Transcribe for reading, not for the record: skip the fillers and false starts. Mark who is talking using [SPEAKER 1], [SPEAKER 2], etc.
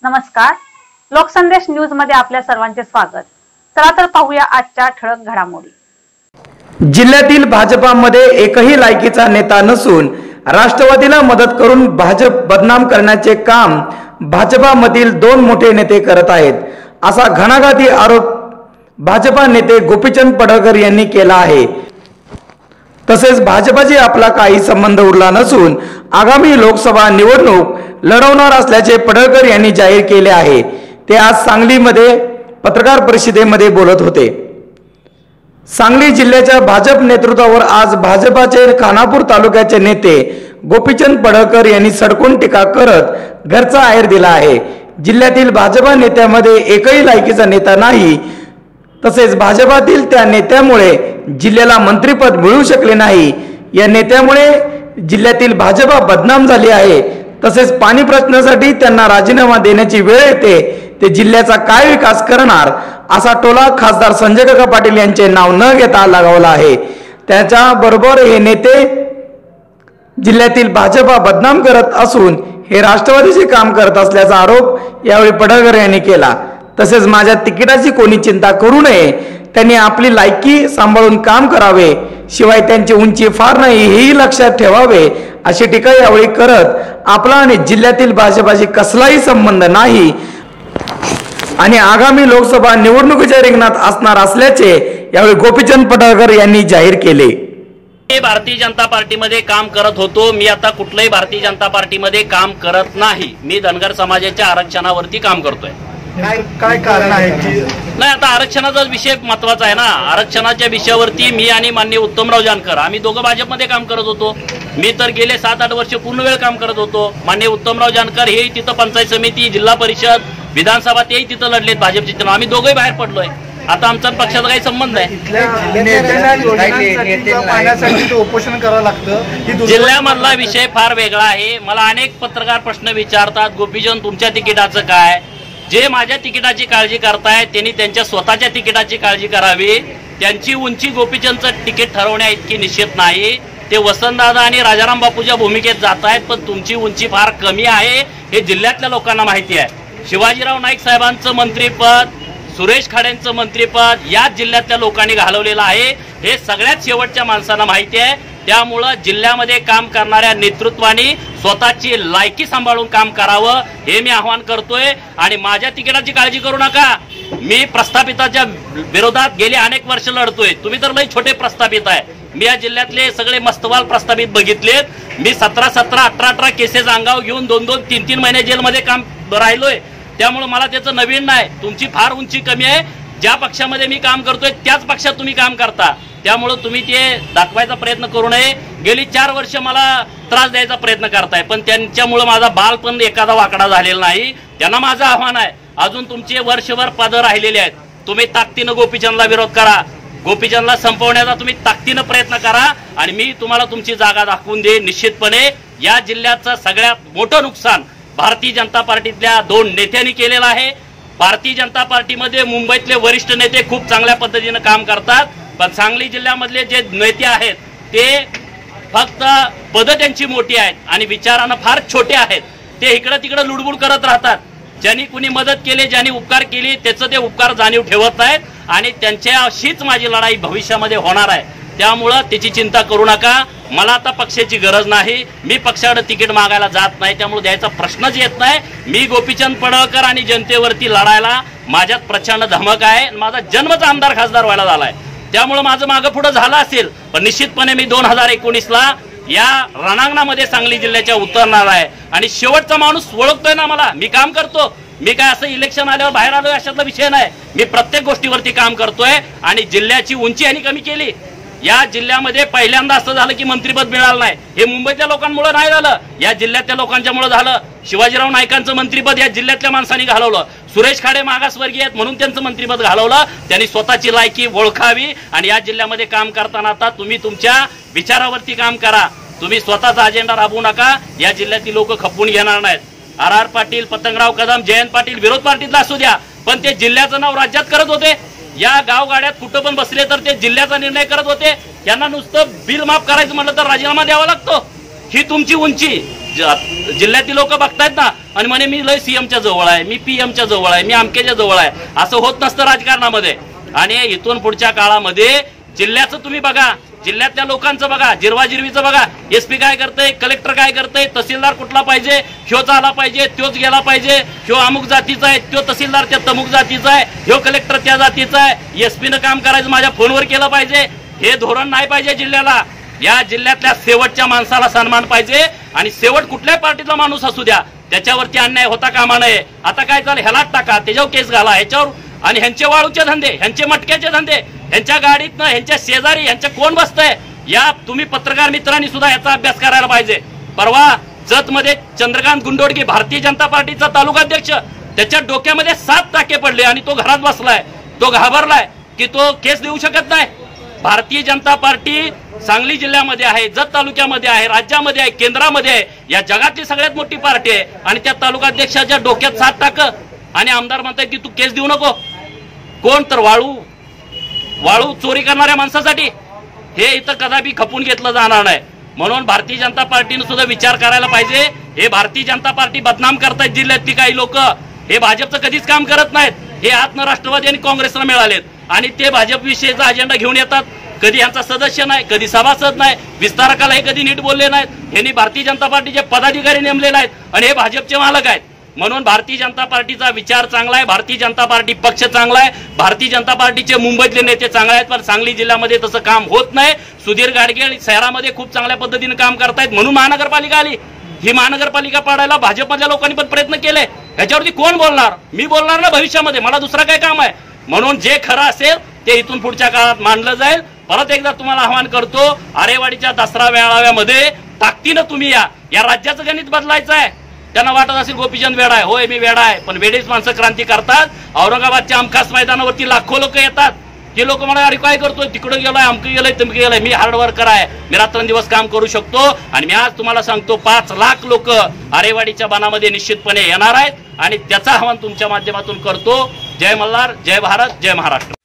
[SPEAKER 1] नमस्कार, लोकसंदेश न्यूज मध्ये आपल्या सर्वांचे स्वागत। चला तर पाहूया आजच्या ठळक घडामोडी।
[SPEAKER 2] जिल्ह्यातील भाजपामध्ये एकही लायकीचा नेता नसून राष्ट्रवादीला मदत करून भाजप बदनाम करण्याचे काम भाजपामधील दोन मोठे नेते करत आहेत, असा घणाघाती आरोप भाजपा नेते गोपीचंद पडळकर यांनी केला आहे। तसेच भाजपाशी आपला काही संबंध उरला नसून आगामी लोकसभा निवडणूक लढवणार असल्याचे पडळकर यांनी जाहीर केले आहे। ते आज सांगलीमध्ये पत्रकार परिषदेमध्ये बोलत होते। सांगली जिल्ह्याच्या भाजप नेतृत्वावर आज भाजपाचे खानापूर तालुक्याचे नेते गोपीचंद पडळकर यांनी सडकून टीका करत घरचा आहेर दिला आहे। जिल्ह्यातील भाजपा नेत्यामध्ये एकही लायकीचा नेता नाही, तसेच भाजपातील त्या नेत्यामुळे जिल्ह्याला मंत्रिपद मिळू शकले नाही। या नेत्यामुळे जिल्ह्यातील भाजपा बदनाम झाली आहे। तसेच पाणी प्रश्नासाठी त्यांना राजीनामा देण्याची वेळ येते, ते जिल्ह्याचा काय विकास करणार, असा टोला खासदार संजय काका पाटील यांचे नाव न घेता लगावला आहे। त्याच्याबरोबर हे नेते जिल्ह्यातील भाजपा बदनाम करत असून हे राष्ट्रवादीचे काम करत असल्याचा आरोप यावेळी पडळकर यांनी केला। तसेच माझ्या तिकिटाची कोणी चिंता करू नये, त्यांनी आपली लायकी सांभाळून काम करावे, शिवाय त्यांची उंची फार नाही हेही लक्षात ठेवावे, अशी टीका यावेळी करत आपला आणि जिल्ह्यातील भाजपाशी कसलाही संबंध नाही आणि आगामी लोकसभा निवडणुकीच्या रिंगणात असणार असल्याचे यावेळी गोपीचंद पडळकर यांनी जाहीर केले।
[SPEAKER 3] भारतीय जनता पार्टीमध्ये काम करत होतो, मी आता कुठल्याही भारतीय जनता पार्टीमध्ये काम करत नाही। मी धनगर समाजाच्या आरक्षणावरती काम करतोय।
[SPEAKER 4] काय कारण आहे की
[SPEAKER 3] नाही, आता आरक्षणाचा विषय महत्वाचा आहे ना। आरक्षणाच्या विषयावरती मी आणि माननीय उत्तमराव जानकर आम्ही दोघं भाजपमध्ये काम करत होतो। मी तर गेले 7-8 वर्ष पूर्ण वेळ काम करत होतो। माननीय उत्तमराव जानकर हे तिथं पंचायत समिती, जिल्हा परिषद, विधानसभा तेही तिथं लढलेत भाजपचे चुनाव। आम्ही दोघंही बाहेर पडलोय। आता आमचा पक्षाचा काही संबंध आहे।
[SPEAKER 4] उपोषण करावं लागतं।
[SPEAKER 3] जिल्ह्यामधला विषय फार वेगळा आहे। मला अनेक पत्रकार प्रश्न विचारतात, गोपीचंद तुमच्या तिकिटाचं काय? जे माझ्या तिकिटाची काळजी करतायत त्यांनी त्यांच्या स्वतःच्या तिकिटाची काळजी करावी। त्यांची उंची गोपीचंदचं तिकीट ठरवण्या इतकी निश्चित नाही। ते वसंतदादा आणि राजाराम बापूच्या भूमिकेत जात आहेत, पण तुमची उंची फार कमी आहे हे जिल्ह्यातल्या लोकांना माहिती आहे। शिवाजीराव नाईक साहेबांचं मंत्रिपद, सुरेश खाडेंचं मंत्रिपद याच जिल्ह्यातल्या लोकांनी घालवलेलं आहे, हे सगळ्यात शेवटच्या माणसांना माहिती आहे। त्यामुळे जिल्ह्यामध्ये काम करणाऱ्या नेतृत्वाने स्वतःची लायकी सांभाळून काम करावं हे मी आवाहन करतोय। आणि माझ्या तिकिटाची काळजी करू नका। मी प्रस्थापिताच्या विरोधात गेले अनेक वर्ष लढतोय। तुम्ही तर लई छोटे प्रस्थापित आहे। मी या जिल्ह्यातले सगळे मस्तवाल प्रस्थापित बघितलेत। मी 17-17, 18-18 केसेस अंगावर घेऊन 2-2, 3-3 महिने जेलमध्ये काम राहिलोय। त्यामुळे मला त्याचं नवीन नाही। तुमची फार उंची कमी आहे। ज्या पक्षामध्ये मी काम करतोय त्याच पक्षात तुम्ही काम करता, त्यामुळे तुम्ही ते दाखवायचा प्रयत्न करू नये। गेली 4 वर्ष मला त्रास द्यायचा प्रयत्न करताय, पण त्यांच्यामुळे माझा बालपण एखादा वाकडा झालेला नाही। त्यांना माझं आव्हान आहे, अजून तुमचे वर्षभर पद राहिलेले आहेत। तुम्ही ताकदीनं गोपीचंदला विरोध करा, गोपीचंदला संपवण्याचा तुम्ही ताकदीनं प्रयत्न करा आणि मी तुम्हाला तुमची जागा दाखवून दे। निश्चितपणे या जिल्ह्याचं सगळ्यात मोठं नुकसान भारतीय जनता पार्टीतल्या 2 नेत्यांनी केलेलं आहे। भारतीय जनता पार्टीमध्ये मुंबईतले वरिष्ठ नेते खूप चांगल्या पद्धतीनं काम करतात, पण सांगली जिल्ह्यामधले जे नेते आहेत ते फक्त पद त्यांची मोठी आहेत आणि विचारानं फार छोटे आहेत। ते इकडं तिकडं लुडबुड करत राहतात। ज्यांनी कुणी मदत केली, ज्यांनी उपकार केली, त्याचं ते उपकार जाणीव ठेवत नाहीत आणि त्यांच्याशीच माझी लढाई भविष्यामध्ये होणार आहे। त्यामुळं त्याची चिंता करू नका। मला आता पक्षाची गरज नाही। मी पक्षाकडे तिकीट मागायला जात नाही, त्यामुळे द्यायचा प्रश्नच येत नाही। मी गोपीचंद पडळकर आणि जनतेवरती लढायला माझ्यात प्रचंड धमक आहे। माझा जन्मच आमदार खासदार व्हायला झालाय, त्यामुळे माझं मागं पुढं झालं असेल, पण निश्चितपणे मी 2019ला या रणांगणामध्ये सांगली जिल्ह्याच्या उतरणार आहे। आणि शेवटचा माणूस ओळखतोय ना मला, मी काम करतो। मी काय असं इलेक्शन आल्यावर बाहेर आलोय अशातला विषय नाही। मी प्रत्येक गोष्टीवरती काम करतोय आणि जिल्ह्याची उंची यांनी कमी केली। या जिल्ह्यामध्ये पहिल्यांदा असं झालं की मंत्रिपद मिळालं नाही, हे मुंबईतल्या लोकांमुळे नाही झालं, या जिल्ह्यातल्या लोकांच्यामुळे झालं। शिवाजीराव नाईकांचं मंत्रिपद या जिल्ह्यातल्या माणसांनी घालवलं। सुरेश खाडे मागासवर्गीय आहेत म्हणून त्यांचं मंत्रिपद घालवलं। त्यांनी स्वतःची लायकी ओळखावी आणि या जिल्ह्यामध्ये काम करताना आता तुम्ही तुमच्या विचारावरती काम करा। तुम्ही स्वतःचा अजेंडा राबवू नका, या जिल्ह्यातील लोक खपवून घेणार नाहीत। RR पाटील, पतंगराव कदम, जयंत पाटील विरोध पार्टीतला असू द्या, पण ते जिल्ह्याचं नाव राज्यात करत होते। या गावगाड्यात कुठं पण बसले तर ते जिल्ह्याचा निर्णय करत होते। त्यांना नुसतं बिल माफ करायचं म्हटलं तर राजीनामा द्यावा लागतो। ही तुमची उंची जिल्ह्यातील लोक बघतायत ना आणि म्हणे मी लय सीएमच्या जवळ आहे, मी पीएमच्या जवळ आहे, मी आमकेच्या जवळ आहे. असं होत नसतं राजकारणामध्ये. आणि इथून पुढच्या काळामध्ये जिल्ह्याचं तुम्ही बघा, जिल्ह्यातल्या लोकांचं बघा, जिरवाजिरवीचं बघा. एसपी काय करतंय, कलेक्टर काय करतंय, तहसीलदार कुठला पाहिजे, ह्योच आला पाहिजे, त्योच गेला पाहिजे, ह्यो अमुक जातीचा आहे, त्यो तहसीलदार त्या तमुक जातीचा आहे, ह्यो कलेक्टर त्या जातीचा आहे, एसपीनं काम करायचं माझ्या फोनवर केलं पाहिजे. हे धोरण नाही पाहिजे जिल्ह्याला. या जिल्ह्यातल्या शेवटच्या माणसाला सन्मान पाहिजे आणि शेवट कुठल्याही पार्टीतला माणूस असू द्या त्याच्यावरती अन्याय होता कामा नये. आता काय चाललं, ह्यालाच टाका, त्याच्यावर केस घाला, ह्याच्यावर. आणि ह्यांचे वाळूचे धंदे, ह्यांचे मटक्याचे धंदे, ह्यांच्या गाडीतनं, ह्यांच्या शेजारी ह्यांच्या कोण बसतंय, या तुम्ही पत्रकार मित्रांनी सुद्धा याचा अभ्यास करायला पाहिजे. परवा जतमध्ये चंद्रकांत गुंडोडगे, भारतीय जनता पार्टीचा तालुकाध्यक्ष, त्याच्या डोक्यामध्ये 7 टाके पडले आणि तो घरात बसलाय. तो घाबरलाय की तो केस देऊ शकत नाही. भारतीय जनता पार्टी सांगली जिल्ह्यामध्ये आहे, जत तालुक्यामध्ये आहे, राज्यामध्ये आहे, केंद्रामध्ये आहे. या जगातली सगळ्यात मोठी पार्टी आहे आणि त्या तालुकाध्यक्षाच्या डोक्यात 7 टाक आणि आमदार म्हणतात की तू केस देऊ नको. कोण तर वाळू चोरी करणाऱ्या माणसासाठी हे इथं कदापि खपून घेतलं जाणार नाही. म्हणून भारतीय जनता पार्टीने सुद्धा विचार करायला पाहिजे. हे भारतीय जनता पार्टी बदनाम करतायत जिल्ह्यातली काही लोक. हे भाजपचं कधीच काम करत नाहीत. हे आत्म राष्ट्रवादी आणि काँग्रेसला मिळालेत आणि ते भाजप विषयीचा अजेंडा घेऊन येतात. कधी यांचा सदस्य नाही, कधी सभासद नाही, विस्तारकाला हे कधी नीट बोलले नाहीत. यांनी भारतीय जनता पार्टीचे पदाधिकारी नेमलेले आहेत आणि हे भाजपचे मालक आहेत. म्हणून भारतीय जनता पार्टीचा विचार चांगला आहे, भारतीय जनता पार्टी पक्ष चांगला आहे, भारतीय जनता पार्टीचे मुंबईतले नेते चांगले आहेत. पण सांगली जिल्ह्यामध्ये तसं काम होत नाही. सुधीर गाडगे शहरामध्ये खूप चांगल्या पद्धतीने काम करतायत म्हणून महानगरपालिका आली. ही महानगरपालिका पाडायला भाजपमधल्या लोकांनी पण प्रयत्न केले. ह्याच्यावरती कोण बोलणार? मी बोलणार ना भविष्यामध्ये, मला दुसरा काय काम आहे. म्हणून जे खरं असेल ते इथून पुढच्या काळात मांडलं जाईल. परत एकदा तुम्हाला आवाहन करतो, आरेवाडीच्या दसरा मेळाव्यामध्ये ताकदीनं तुम्ही या राज्याचं गणित बदलायचं आहे. त्यांना वाटत असेल गोपीचंद वेडा आहे, होय मी वेडा आहे, पण वेडेच माणसं क्रांती करतात. औरंगाबादच्या आमखास मैदानावरती लाखो लोक येतात. ते लोक म्हणा अरे काय करतोय, तिकडे गेलोय, अमकं गेलंय, तमकं गेलंय. मी हार्ड वर्कर आहे, मी रात्रंदिवस काम करू शकतो आणि मी आज तुम्हाला सांगतो 5 लाख लोक आरेवाडीच्या बनामध्ये निश्चितपणे येणार आहेत आणि त्याचं आवाहन तुमच्या माध्यमातून करतो. जय मल्हार, जय भारत, जय महाराष्ट्र.